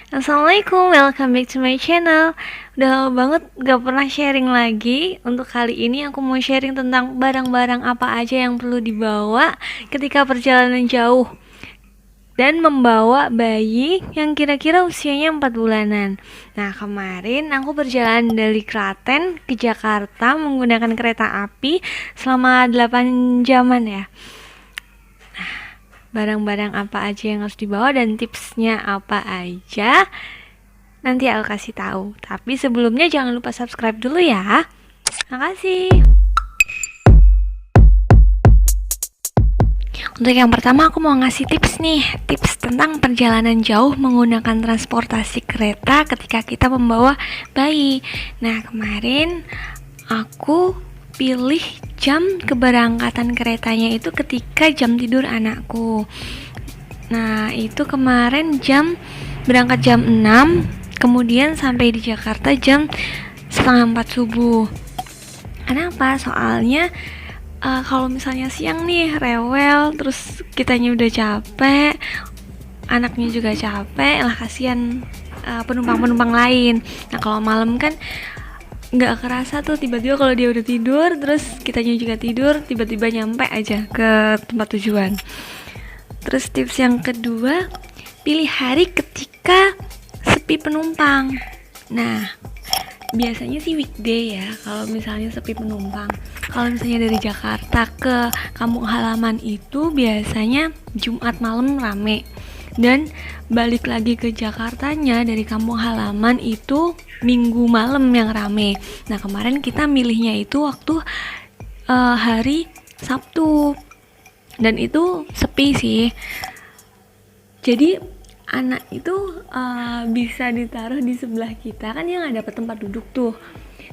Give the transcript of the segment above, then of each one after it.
Assalamualaikum, welcome back to my channel. Udah lama banget gak pernah sharing lagi. Untuk kali ini aku mau sharing tentang barang-barang apa aja yang perlu dibawa ketika perjalanan jauh dan membawa bayi yang kira-kira usianya 4 bulanan. Nah, kemarin aku berjalan dari Klaten ke Jakarta menggunakan kereta api selama 8 jaman ya. Barang-barang apa aja yang harus dibawa dan tipsnya apa aja nanti aku kasih tahu. Tapi sebelumnya jangan lupa subscribe dulu ya. Makasih. Untuk yang pertama aku mau ngasih tips nih, tips tentang perjalanan jauh menggunakan transportasi kereta ketika kita membawa bayi. Nah, kemarin aku pilih jam keberangkatan keretanya itu ketika jam tidur anakku. Nah, itu kemarin berangkat jam 6, kemudian sampai di Jakarta jam setengah 4 subuh. Kenapa? Soalnya kalau misalnya siang nih rewel, terus kitanya udah capek, anaknya juga capek, lah kasihan penumpang-penumpang lain. Nah, kalau malam kan nggak kerasa tuh, tiba-tiba kalau dia udah tidur terus kitanya juga tidur, tiba-tiba nyampe aja ke tempat tujuan. Terus tips yang kedua, pilih hari ketika sepi penumpang. Nah, biasanya sih weekday ya kalau misalnya sepi penumpang. Kalau misalnya dari Jakarta ke kampung halaman itu biasanya Jumat malam rame, dan balik lagi ke Jakartanya dari kampung halaman itu Minggu malam yang rame. Nah, kemarin kita milihnya itu waktu hari Sabtu, dan itu sepi sih. Jadi anak itu bisa ditaruh di sebelah kita, kan dia nggak dapat tempat duduk tuh,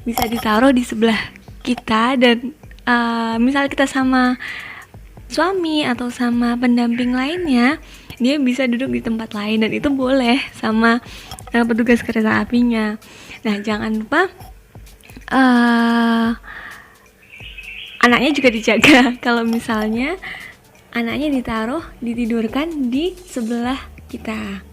bisa ditaruh di sebelah kita, dan misal kita sama suami atau sama pendamping lainnya, dia bisa duduk di tempat lain, dan itu boleh sama petugas kereta apinya. Nah, jangan lupa anaknya juga dijaga. Kalau misalnya anaknya ditidurkan di sebelah kita.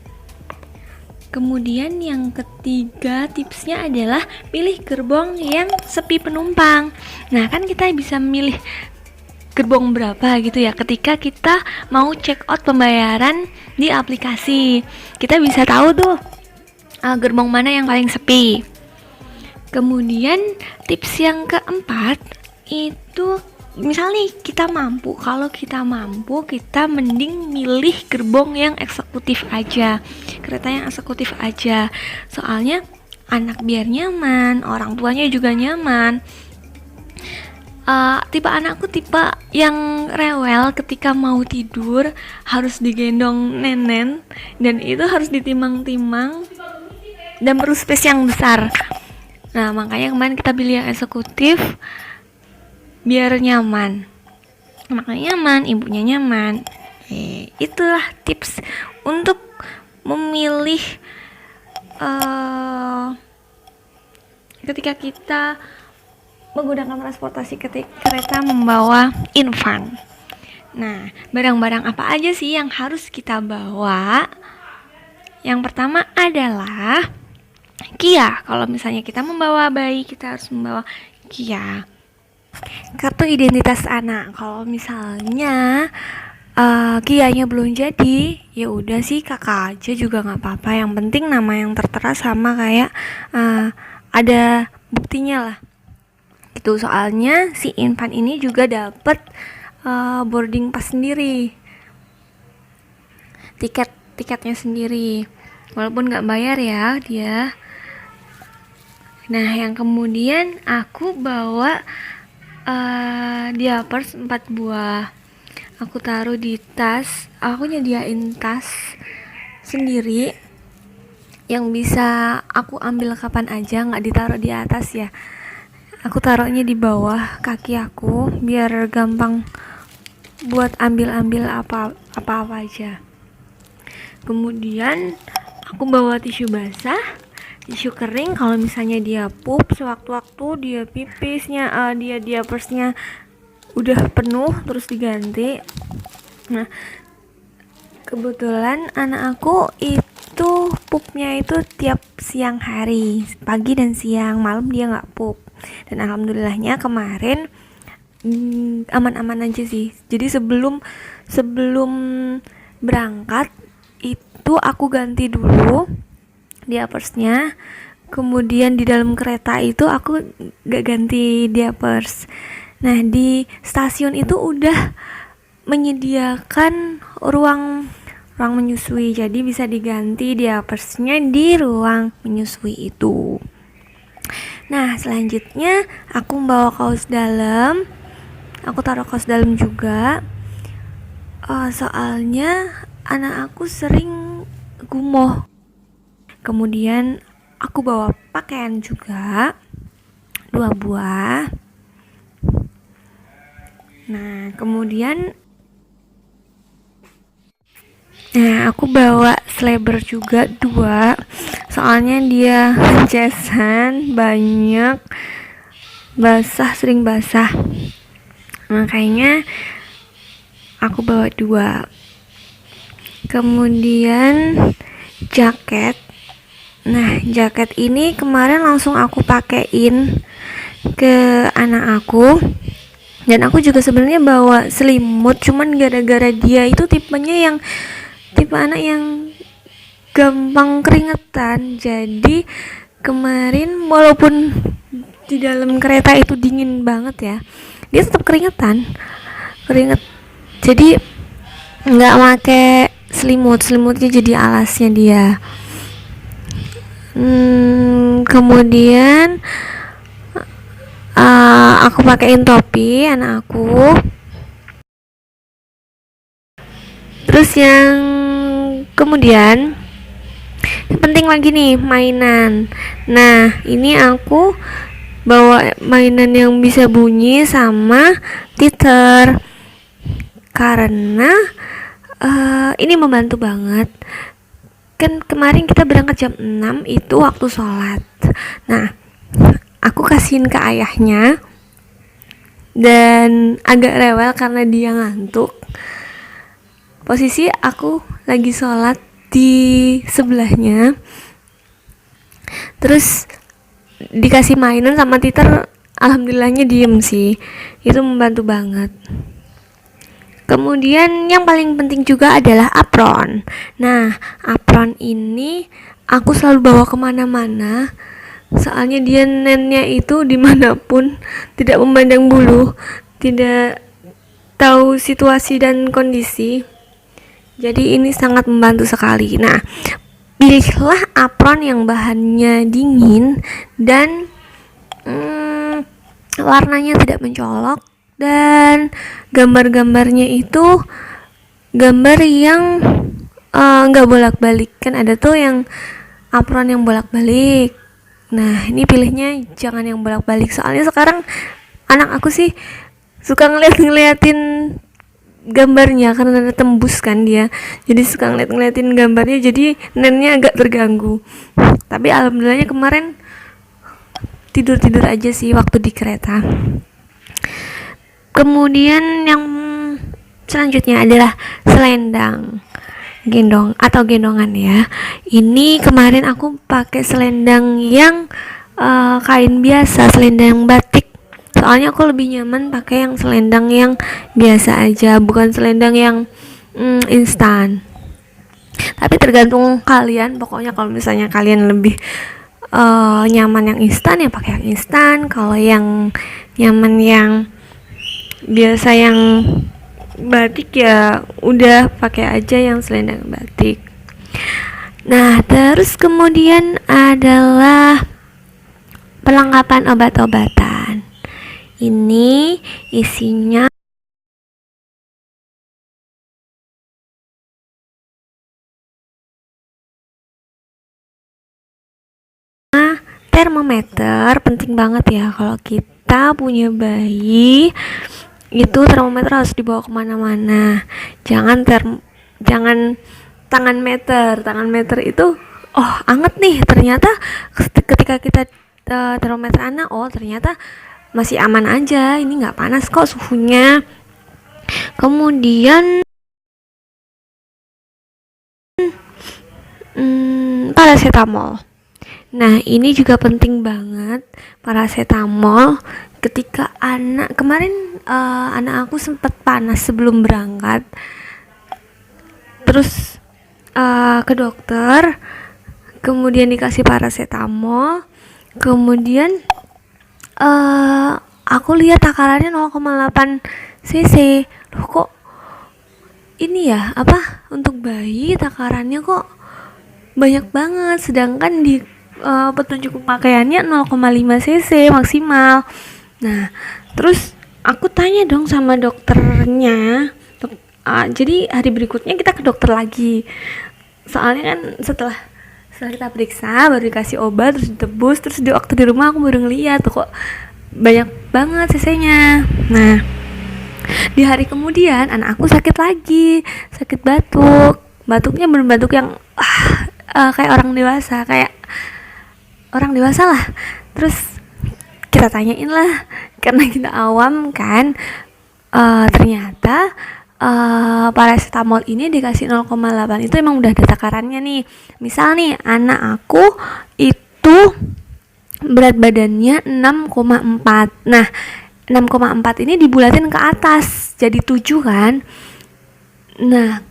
Kemudian yang ketiga tipsnya adalah pilih gerbong yang sepi penumpang. Nah, kan kita bisa milih gerbong berapa gitu ya ketika kita mau check out pembayaran di aplikasi. Kita bisa tahu tuh gerbong mana yang paling sepi. Kemudian tips yang keempat itu, misalnya kalau kita mampu, kita mending milih gerbong yang eksekutif aja, kereta yang eksekutif aja. Soalnya anak biar nyaman, orang tuanya juga nyaman. Tipe anakku tipe yang rewel, ketika mau tidur harus digendong nenen, dan itu harus ditimang-timang dan perlu space yang besar. Nah, makanya kemarin kita pilih yang eksekutif biar nyaman, makanya nyaman, ibunya nyaman. Itulah tips untuk memilih ketika kita menggunakan transportasi kereta membawa infant. Nah, barang-barang apa aja sih yang harus kita bawa? Yang pertama adalah KIA. Kalau misalnya kita membawa bayi, kita harus membawa KIA, kartu identitas anak. Kalau misalnya KIA-nya belum jadi, ya udah sih kakak aja juga nggak apa-apa. Yang penting nama yang tertera sama kayak ada buktinya lah. Itu soalnya si infant ini juga dapat boarding pass sendiri, tiketnya sendiri, walaupun nggak bayar ya dia. Nah, yang kemudian aku bawa diapers 4 buah. Aku taruh di tas. Aku nyediain tas sendiri yang bisa aku ambil kapan aja, nggak ditaruh di atas ya. Aku taruhnya di bawah kaki aku biar gampang buat ambil apa aja. Kemudian aku bawa tisu basah, tisu kering kalau misalnya dia pup, sewaktu-waktu dia pipisnya, dia persnya udah penuh terus diganti. Nah, kebetulan anak aku itu pupnya itu tiap siang hari, pagi dan siang, malam dia nggak pup. Dan alhamdulillahnya kemarin aman-aman aja sih. Jadi sebelum berangkat itu aku ganti dulu diapersnya. Kemudian di dalam kereta itu aku gak ganti diapers. Nah, di stasiun itu udah menyediakan ruang menyusui, jadi bisa diganti diapersnya di ruang menyusui itu. Nah, selanjutnya aku bawa kaos dalam. Aku taruh kaos dalam juga. Soalnya anak aku sering gumoh. Kemudian aku bawa pakaian juga 2 buah. Nah, kemudian aku bawa sleeper juga 2. Soalnya dia cesan, banyak basah, sering basah. Makanya aku bawa 2. Kemudian jaket. Nah, jaket ini kemarin langsung aku pakein ke anak aku. Dan aku juga sebenarnya bawa selimut, cuman gara-gara dia itu tipe anak yang gampang keringetan. Jadi kemarin walaupun di dalam kereta itu dingin banget ya, dia tetap keringet. Jadi nggak pakai selimutnya jadi alasnya dia. Kemudian aku pakein topi anak aku. Terus yang kemudian penting lagi nih, mainan. Nah, ini aku bawa mainan yang bisa bunyi sama titer karena ini membantu banget. Kan kemarin kita berangkat jam 6 itu waktu sholat. Nah, aku kasihin ke ayahnya dan agak rewel karena dia ngantuk. Posisi aku lagi sholat di sebelahnya, terus dikasih mainan sama titer, alhamdulillahnya diem sih. Itu membantu banget. Kemudian yang paling penting juga adalah apron. Nah, apron ini aku selalu bawa kemana-mana. Soalnya dia nennya itu dimanapun, tidak memandang bulu, tidak tahu situasi dan kondisi. Jadi ini sangat membantu sekali. Nah, pilihlah apron yang bahannya dingin dan warnanya tidak mencolok, dan gambar-gambarnya itu gambar yang nggak bolak-balik. Kan ada tuh yang apron yang bolak-balik. Nah, ini pilihnya jangan yang bolak-balik. Soalnya sekarang anak aku sih suka ngeliatin gambarnya karena ada tembus kan dia. Jadi suka ngeliatin gambarnya, jadi nennya agak terganggu. Tapi alhamdulillahnya kemarin tidur aja sih waktu di kereta. Kemudian yang selanjutnya adalah selendang gendongan ya. Ini kemarin aku pakai selendang yang kain biasa, selendang batik. Soalnya aku lebih nyaman pakai yang selendang yang biasa aja, bukan selendang yang instan. Tapi tergantung kalian. Pokoknya kalau misalnya kalian lebih nyaman yang instan ya pakai yang instan. Kalau yang nyaman yang biasa yang batik ya udah pakai aja yang selendang batik. Nah, terus kemudian adalah perlengkapan obat-obatan. Ini isinya termometer. Penting banget ya kalau kita punya bayi, itu termometer harus dibawa kemana-mana. Jangan tangan meter itu anget nih, ternyata ketika kita termometer anak, ternyata masih aman aja, ini nggak panas kok suhunya. Kemudian paracetamol. Nah, ini juga penting banget paracetamol ketika kemarin anak aku sempat panas sebelum berangkat. Terus ke dokter, kemudian dikasih paracetamol, kemudian aku lihat takarannya 0,8 cc. Loh, kok ini ya, untuk bayi takarannya kok banyak banget, sedangkan di petunjuk pemakaiannya 0,5 cc maksimal. Nah, terus aku tanya dong sama dokternya. Jadi hari berikutnya kita ke dokter lagi. Soalnya kan setelah kita periksa baru dikasih obat, terus ditebus, terus di waktu di rumah aku baru ngeliat kok banyak banget cc-nya. Nah, di hari kemudian anak aku sakit lagi, sakit batuknya bener batuk yang kayak orang dewasa lah. Terus kita tanyain lah, karena kita awam kan, ternyata paracetamol ini dikasih 0,8 itu emang udah ada takarannya nih. Misal nih anak aku itu berat badannya 6,4. Nah, 6,4 ini dibulatin ke atas jadi 7 kan. Nah,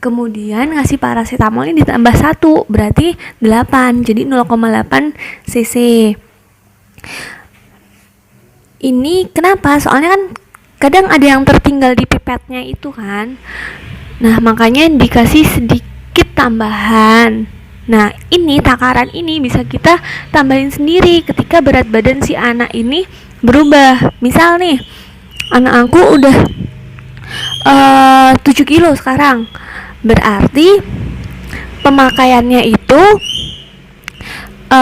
kemudian ngasih paracetamol ini ditambah 1 berarti 8, jadi 0,8 cc. Ini kenapa? Soalnya kan kadang ada yang tertinggal di pipetnya itu kan. Nah, makanya dikasih sedikit tambahan. Nah, ini takaran ini bisa kita tambahin sendiri ketika berat badan si anak ini berubah. Misal nih, anak aku udah 7 kilo sekarang. Berarti pemakaiannya itu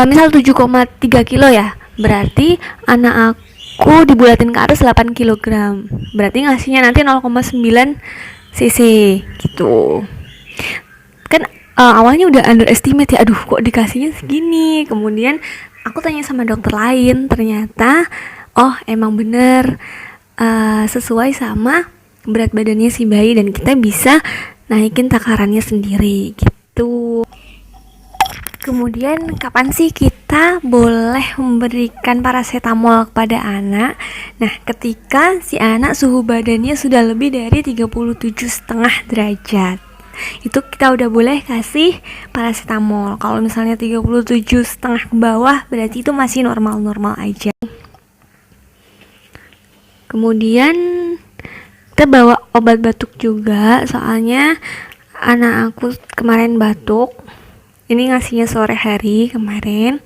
misal 7,3 kilo ya. Berarti anak aku dibulatin ke atas 8 kg. Berarti ngasihnya nanti 0,9 cc gitu. Kan awalnya udah underestimate ya, aduh kok dikasihnya segini. Kemudian aku tanya sama dokter lain, ternyata emang bener sesuai sama berat badannya si bayi dan kita bisa naikin takarannya sendiri gitu. Kemudian kapan sih kita boleh memberikan paracetamol kepada anak? Nah, ketika si anak suhu badannya sudah lebih dari 37,5 derajat. Itu kita udah boleh kasih paracetamol. Kalau misalnya 37,5 ke bawah berarti itu masih normal-normal aja. Kemudian kita bawa obat batuk juga, soalnya anak aku kemarin batuk. Ini ngasihnya sore hari kemarin.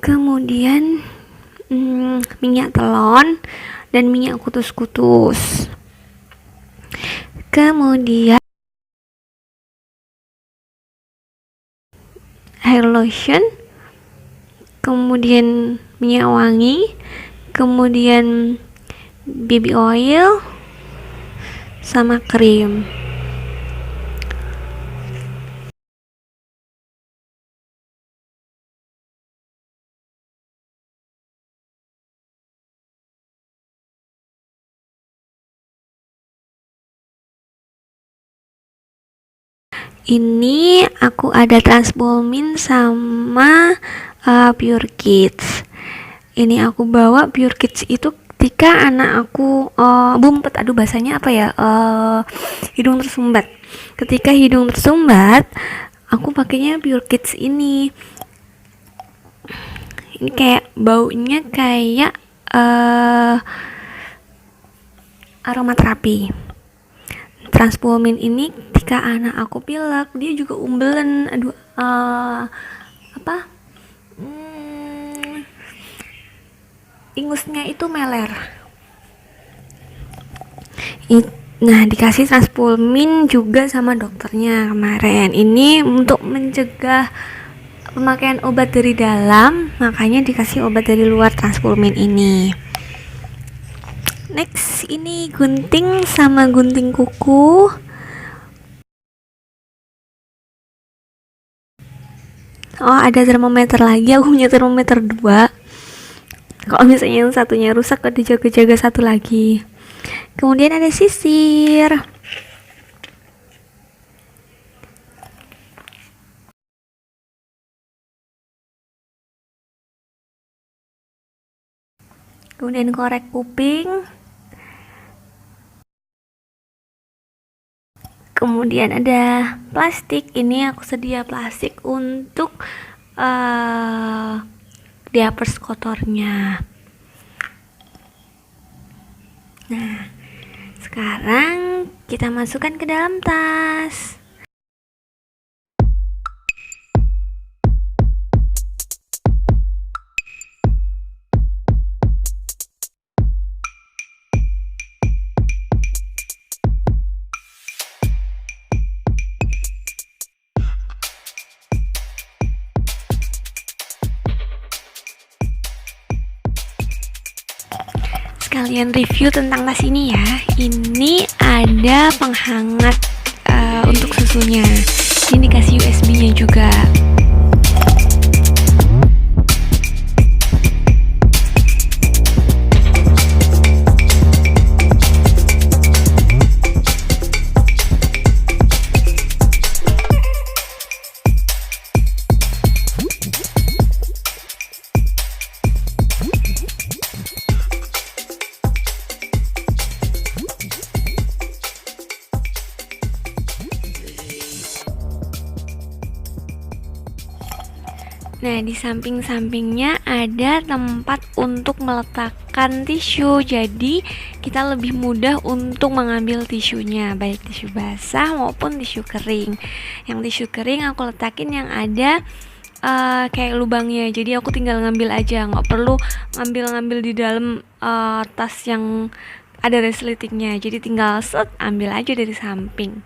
Kemudian minyak telon dan minyak kutus-kutus. Kemudian hair lotion, kemudian minyak wangi, kemudian baby oil sama krim. Ini aku ada Transvolmin sama Pure Kids. Ini aku bawa Pure Kids itu ketika anak aku bumpet, bahasanya apa ya, hidung tersumbat. Ketika hidung tersumbat, aku pakainya Pure Kids ini. Ini kayak baunya kayak aromaterapi. Transvolmin ini ketika anak aku pilek, dia juga umbelen. Ingusnya itu meler. Nah, dikasih Transvolmin juga sama dokternya kemarin. Ini untuk mencegah pemakaian obat dari dalam, makanya dikasih obat dari luar Transvolmin ini. Next, ini gunting sama gunting kuku. Ada termometer lagi. Aku punya termometer 2. Kalau misalnya yang satunya rusak, ada jaga-jaga satu lagi. Kemudian ada sisir. kemudian korek kuping, kemudian ada plastik. Ini aku sedia plastik untuk diapers kotornya. Nah, sekarang kita masukkan ke dalam tas. Sekalian review tentang tas ini ya. Ini ada penghangat untuk susunya. Ini dikasih USB-nya juga. Nah, di samping-sampingnya ada tempat untuk meletakkan tisu. Jadi, kita lebih mudah untuk mengambil tisunya, baik tisu basah maupun tisu kering. Yang tisu kering aku letakin yang ada kayak lubangnya. Jadi aku tinggal ngambil aja, nggak perlu ngambil di dalam tas yang ada resletingnya. Jadi tinggal set, ambil aja dari samping.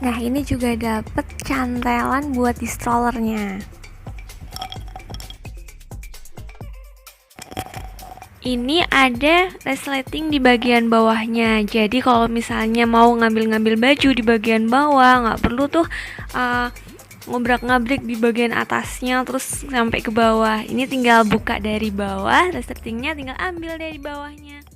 Nah, ini juga dapet cantelan buat di strollernya. Ini ada resleting di bagian bawahnya. Jadi kalau misalnya mau ngambil-ngambil baju di bagian bawah, nggak perlu tuh ngobrak-ngabrik di bagian atasnya terus sampai ke bawah. Ini tinggal buka dari bawah, resletingnya tinggal ambil dari bawahnya.